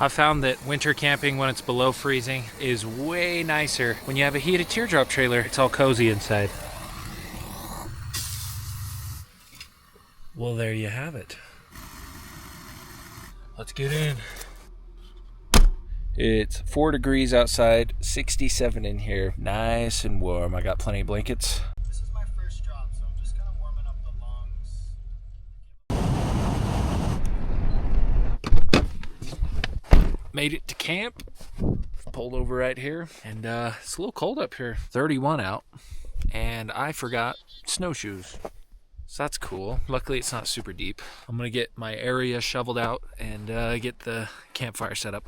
I found that winter camping when it's below freezing is way nicer. When you have a heated teardrop trailer, it's all cozy inside. Well, there you have it. Let's get in. It's 4 degrees outside, 67 in here. Nice and warm. I got plenty of blankets. This is my first drop, so I'm just kind of warming up the lungs. Made it to camp. Pulled over right here. And it's a little cold up here. 31 out. And I forgot snowshoes. So that's cool. Luckily it's not super deep. I'm gonna get my area shoveled out and get the campfire set up.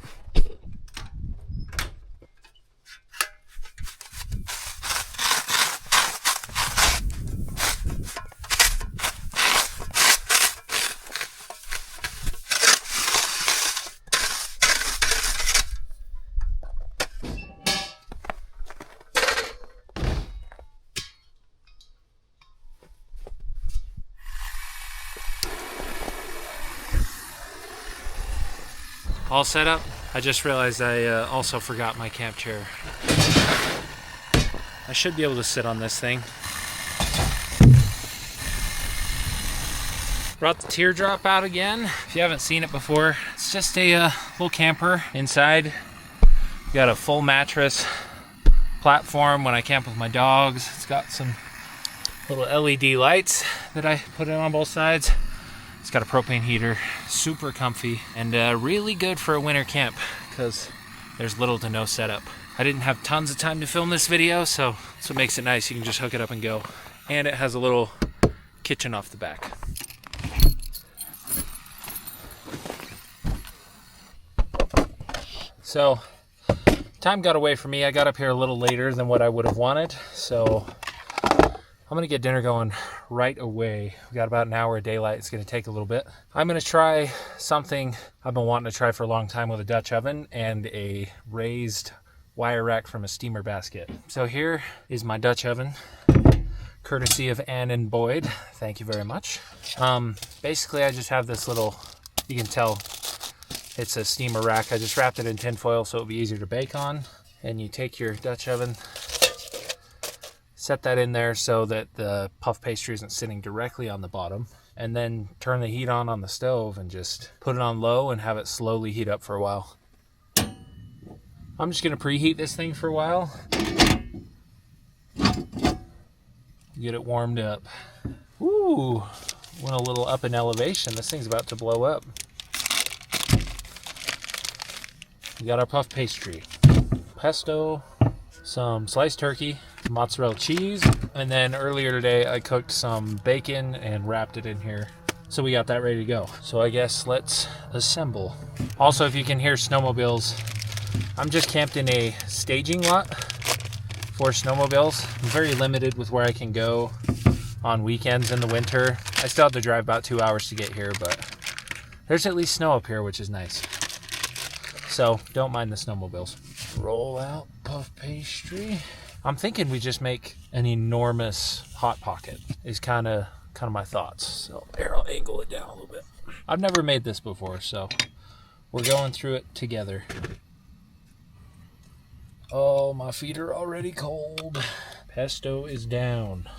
All set up. I just realized I also forgot my camp chair. I should be able to sit on this thing. Brought the Teardrop out again. If you haven't seen it before, it's just a little camper inside. Got a full mattress, platform when I camp with my dogs. It's got some little LED lights that I put in on both sides. It's got a propane heater, super comfy, and really good for a winter camp because there's little to no setup. I didn't have tons of time to film this video, so that's what makes it nice. You can just hook it up and go. And it has a little kitchen off the back. So, time got away from me. I got up here a little later than what I would have wanted, so I'm gonna get dinner going right away. We got about an hour of daylight. It's gonna take a little bit. I'm gonna try something I've been wanting to try for a long time with a Dutch oven and a raised wire rack from a steamer basket. So here is my Dutch oven, courtesy of Ann and Boyd. Thank you very much. Basically I just have this little, you can tell it's a steamer rack. I just wrapped it in tin foil so it'll be easier to bake on. And you take your Dutch oven, set that in there so that the puff pastry isn't sitting directly on the bottom, and then turn the heat on the stove and just put it on low and have it slowly heat up for a while. I'm just gonna preheat this thing for a while. Get it warmed up. Ooh, went a little up in elevation. This thing's about to blow up. We got our puff pastry, pesto, some sliced turkey, mozzarella cheese, and then earlier today I cooked some bacon and wrapped it in here. So we got that ready to go. So I guess let's assemble. Also, if you can hear snowmobiles, I'm just camped in a staging lot for snowmobiles. I'm very limited with where I can go on weekends in the winter. I still have to drive about 2 hours to get here, but there's at least snow up here, which is nice. So don't mind the snowmobiles. Roll out puff pastry. I'm thinking we just make an enormous hot pocket is kind of my thoughts. So here, I'll angle it down a little bit. I've never made this before, so we're going through it together. Oh, my feet are already cold. Pesto is down.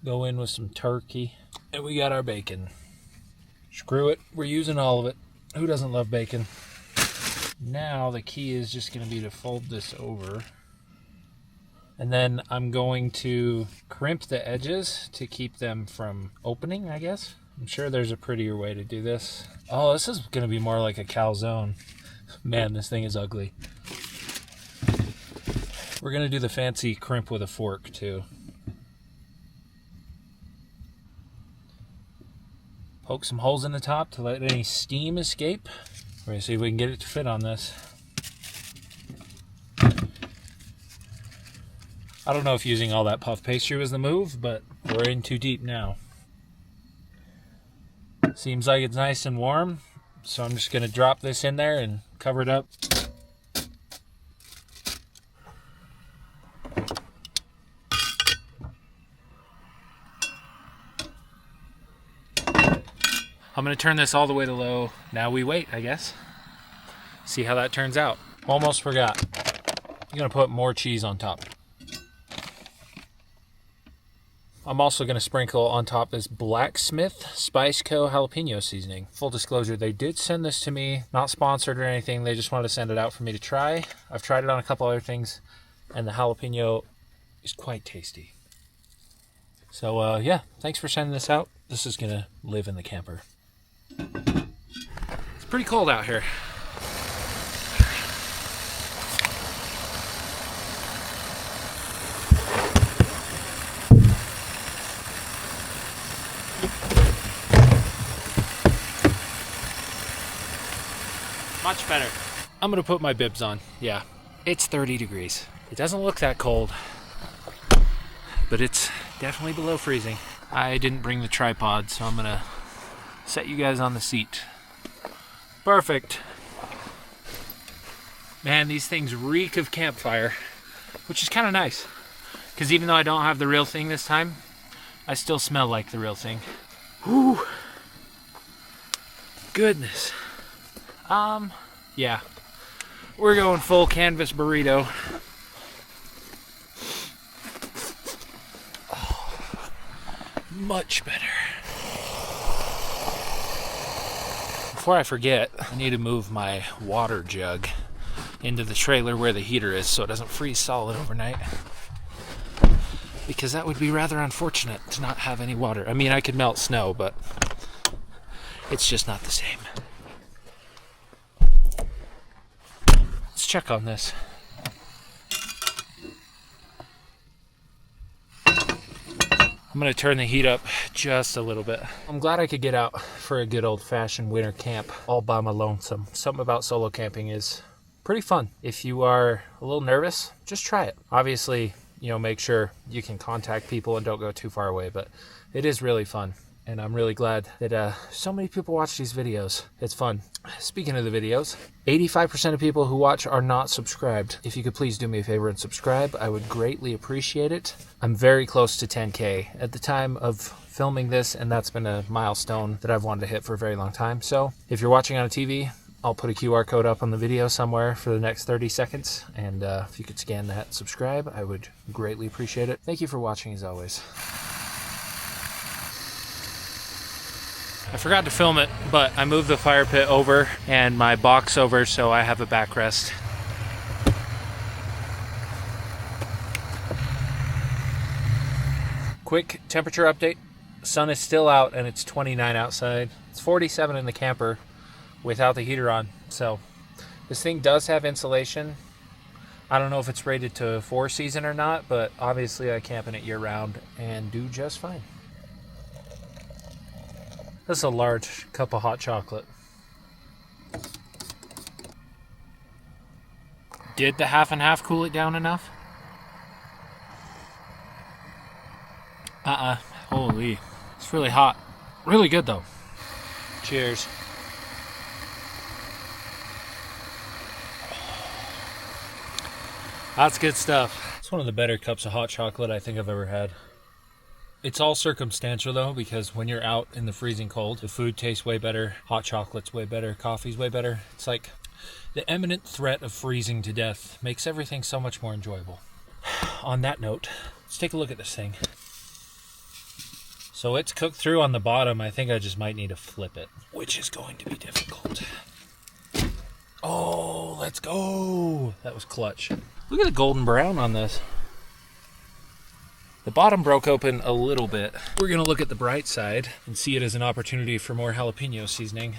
Go in with some turkey. And we got our bacon. Screw it, we're using all of it. Who doesn't love bacon? Now the key is just going to be to fold this over. And then I'm going to crimp the edges to keep them from opening, I guess. I'm sure there's a prettier way to do this. Oh, this is going to be more like a calzone. Man, this thing is ugly. We're going to do the fancy crimp with a fork too. Poke some holes in the top to let any steam escape. We're going to see if we can get it to fit on this. I don't know if using all that puff pastry was the move, but we're in too deep now. Seems like it's nice and warm, so I'm just going to drop this in there and cover it up. I'm gonna turn this all the way to low. Now we wait, I guess. See how that turns out. Almost forgot. I'm gonna put more cheese on top. I'm also gonna sprinkle on top this Blacksmith Spice Co. jalapeno seasoning. Full disclosure, they did send this to me, not sponsored or anything. They just wanted to send it out for me to try. I've tried it on a couple other things, and the jalapeno is quite tasty. So yeah, thanks for sending this out. This is gonna live in the camper. It's pretty cold out here. Much better. I'm gonna put my bibs on. Yeah, it's 30 degrees. It doesn't look that cold, but it's definitely below freezing. I didn't bring the tripod, so I'm gonna set you guys on the seat. Perfect. Man, these things reek of campfire, which is kind of nice, because even though I don't have the real thing this time, I still smell like the real thing. Whew. Goodness. Yeah. We're going full canvas burrito. Oh, much better. Before I forget, I need to move my water jug into the trailer where the heater is so it doesn't freeze solid overnight. Because that would be rather unfortunate to not have any water. I mean, I could melt snow, but it's just not the same. Let's check on this. I'm gonna turn the heat up just a little bit. I'm glad I could get out for a good old-fashioned winter camp all by my lonesome. Something about solo camping is pretty fun. If you are a little nervous, just try it. Obviously, you know, make sure you can contact people and don't go too far away, but it is really fun. And I'm really glad that so many people watch these videos. It's fun. Speaking of the videos, 85% of people who watch are not subscribed. If you could please do me a favor and subscribe, I would greatly appreciate it. I'm very close to 10K at the time of filming this, and that's been a milestone that I've wanted to hit for a very long time. So if you're watching on a TV, I'll put a QR code up on the video somewhere for the next 30 seconds. And if you could scan that and subscribe, I would greatly appreciate it. Thank you for watching as always. I forgot to film it, but I moved the fire pit over and my box over so I have a backrest. Quick temperature update. The sun is still out and it's 29 outside. It's 47 in the camper without the heater on. So this thing does have insulation. I don't know if it's rated to 4 season or not, but obviously I camp in it year round and do just fine. This is a large cup of hot chocolate. Did the half and half cool it down enough? Holy. It's really hot. Really good though. Cheers. That's good stuff. It's one of the better cups of hot chocolate I think I've ever had. It's all circumstantial though, because when you're out in the freezing cold, the food tastes way better, hot chocolate's way better, coffee's way better. It's like the imminent threat of freezing to death makes everything so much more enjoyable. On that note, let's take a look at this thing. So it's cooked through on the bottom. I think I just might need to flip it, which is going to be difficult. Oh, let's go. That was clutch. Look at the golden brown on this. The bottom broke open a little bit. We're gonna look at the bright side and see it as an opportunity for more jalapeno seasoning.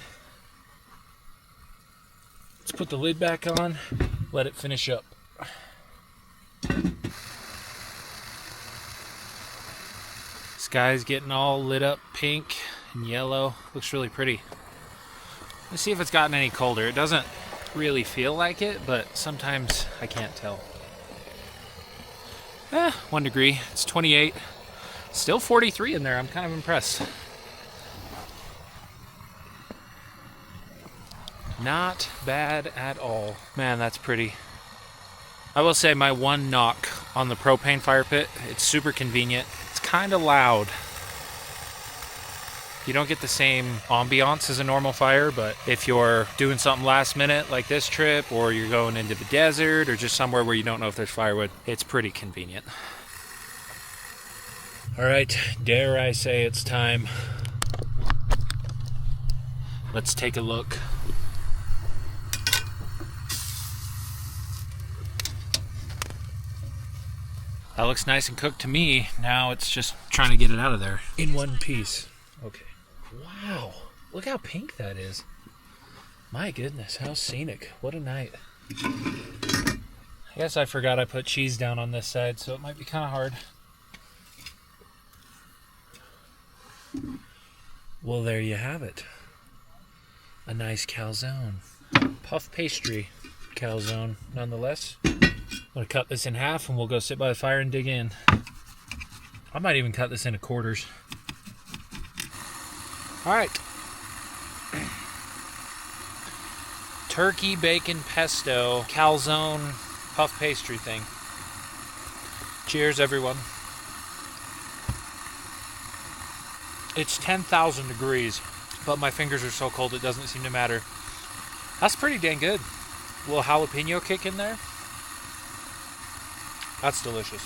Let's put the lid back on, let it finish up. Sky's getting all lit up pink and yellow. Looks really pretty. Let's see if it's gotten any colder. It doesn't really feel like it, but sometimes I can't tell. 1 degree. It's 28. Still 43 in there. I'm kind of impressed. Not bad at all. Man, that's pretty. I will say my one knock on the propane fire pit, it's super convenient. It's kind of loud. You don't get the same ambiance as a normal fire, but if you're doing something last minute like this trip, or you're going into the desert, or just somewhere where you don't know if there's firewood, it's pretty convenient. All right, dare I say it's time. Let's take a look. That looks nice and cooked to me. Now it's just trying to get it out of there in one piece. Okay. Wow. Look how pink that is. My goodness, how scenic. What a night. I guess I forgot I put cheese down on this side, so it might be kind of hard. Well, there you have it. A nice calzone. Puff pastry calzone, nonetheless. I'm gonna cut this in half and we'll go sit by the fire and dig in. I might even cut this into quarters. All right. Turkey bacon pesto calzone puff pastry thing. Cheers, everyone. It's 10,000 degrees, but my fingers are so cold it doesn't seem to matter. That's pretty dang good. A little jalapeno kick in there. That's delicious.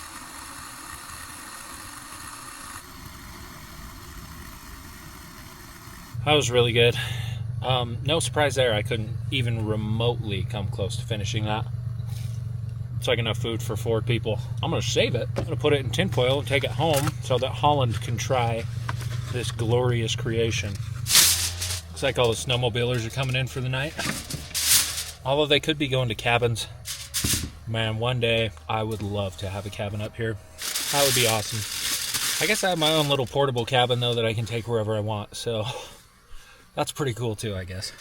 That was really good. No surprise there. I couldn't even remotely come close to finishing that. It's like enough food for 4 people. I'm going to save it. I'm going to put it in tinfoil and take it home so that Holland can try this glorious creation. Looks like all the snowmobilers are coming in for the night. Although they could be going to cabins. Man, one day I would love to have a cabin up here. That would be awesome. I guess I have my own little portable cabin though that I can take wherever I want, so that's pretty cool too, I guess.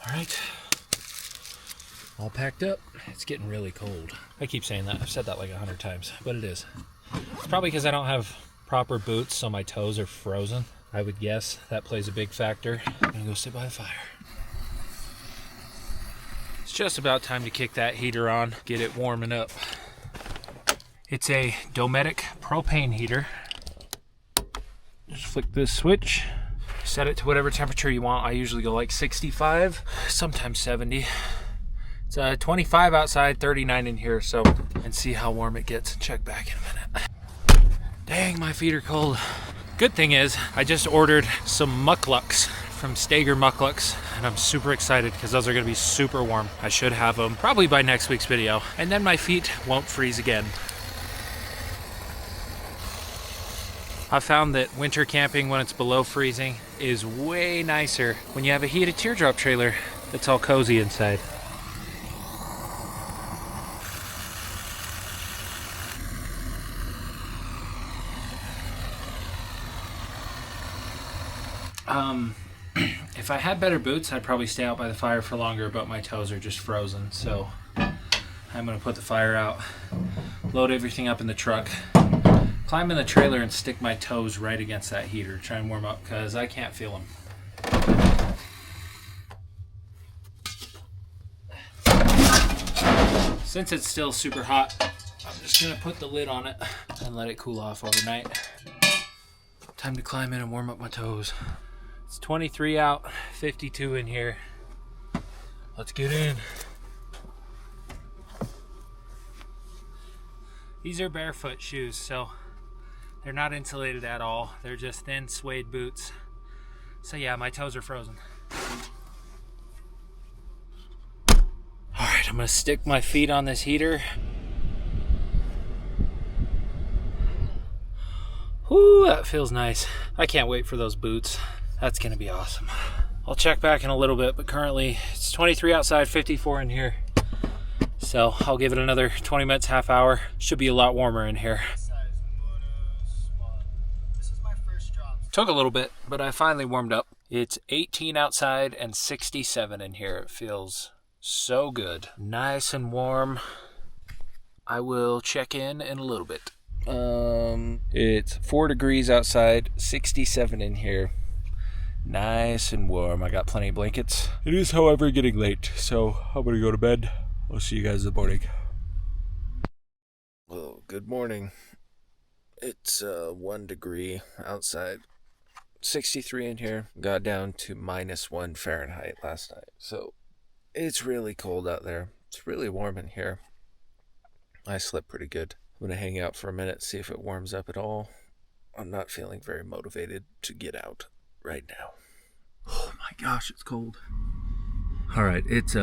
All right, all packed up. It's getting really cold. I keep saying that. I've said that like 100 times, but it is. It's probably because I don't have proper boots, so my toes are frozen. I would guess that plays a big factor. I'm gonna go sit by the fire. It's just about time to kick that heater on, get it warming up. It's a Dometic propane heater. Just flick this switch, set it to whatever temperature you want. I usually go like 65, sometimes 70. It's 25 outside, 39 in here, so, and see how warm it gets. Check back in a minute. Dang, my feet are cold. Good thing is, I just ordered some mucklucks from Stager Mucklucks, and I'm super excited because those are going to be super warm. I should have them probably by next week's video, and then my feet won't freeze again. I found that winter camping when it's below freezing is way nicer when you have a heated teardrop trailer that's all cozy inside. If I had better boots, I'd probably stay out by the fire for longer, but my toes are just frozen, so I'm gonna put the fire out, load everything up in the truck, climb in the trailer and stick my toes right against that heater, try and warm up, because I can't feel them. Since it's still super hot, I'm just gonna put the lid on it and let it cool off overnight. Time to climb in and warm up my toes. It's 23 out, 52 in here. Let's get in. These are barefoot shoes, so they're not insulated at all. They're just thin suede boots. So yeah, my toes are frozen. All right, I'm gonna stick my feet on this heater. Whoo, that feels nice. I can't wait for those boots. That's gonna be awesome. I'll check back in a little bit, but currently it's 23 outside, 54 in here. So I'll give it another 20 minutes, half hour. Should be a lot warmer in here. Took a little bit, but I finally warmed up. It's 18 outside and 67 in here. It feels so good. Nice and warm. I will check in a little bit. It's 4 degrees outside, 67 in here. Nice and warm. I got plenty of blankets. It is, however, getting late, so I'm gonna go to bed. I'll see you guys in the morning. Well, good morning. It's 1 degree outside. 63 in here. Got down to -1 Fahrenheit last night. So it's really cold out there. It's really warm in here. I slept pretty good. I'm going to hang out for a minute, see if it warms up at all. I'm not feeling very motivated to get out right now. Oh my gosh, it's cold. All right, it's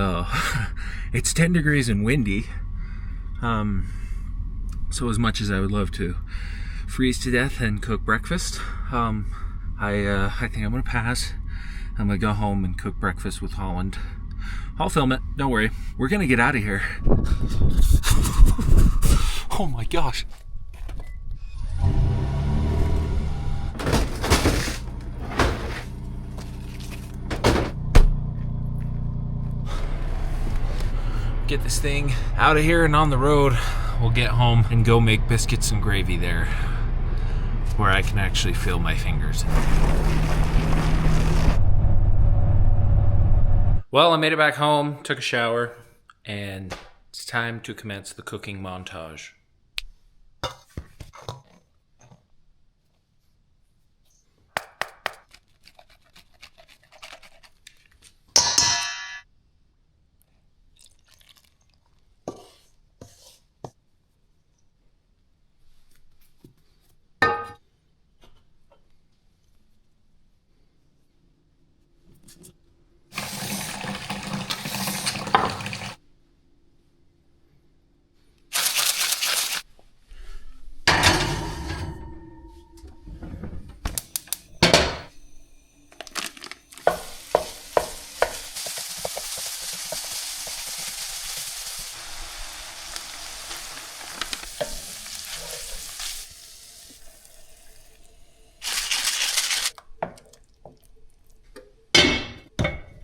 it's 10 degrees and windy. So as much as I would love to freeze to death and cook breakfast, I think I'm gonna pass. I'm gonna go home and cook breakfast with Holland. I'll film it, don't worry. We're gonna get out of here. Oh my gosh. Get this thing out of here and on the road. We'll get home and go make biscuits and gravy there, where I can actually feel my fingers. Well, I made it back home, took a shower, and it's time to commence the cooking montage.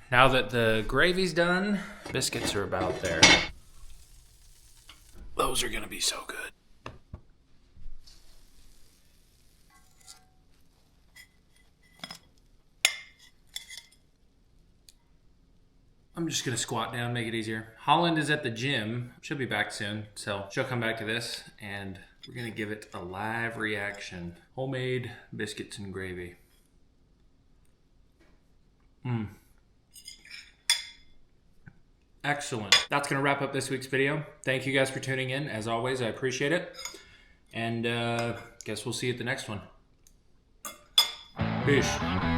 Now that the gravy's done, biscuits are about there. Those are gonna be so good. I'm just gonna squat down, make it easier. Holland is at the gym, she'll be back soon, so she'll come back to this and we're gonna give it a live reaction. Homemade biscuits and gravy. Excellent. That's going to wrap up this week's video. Thank you guys for tuning in. As always, I appreciate it. And guess we'll see you at the next one. Peace.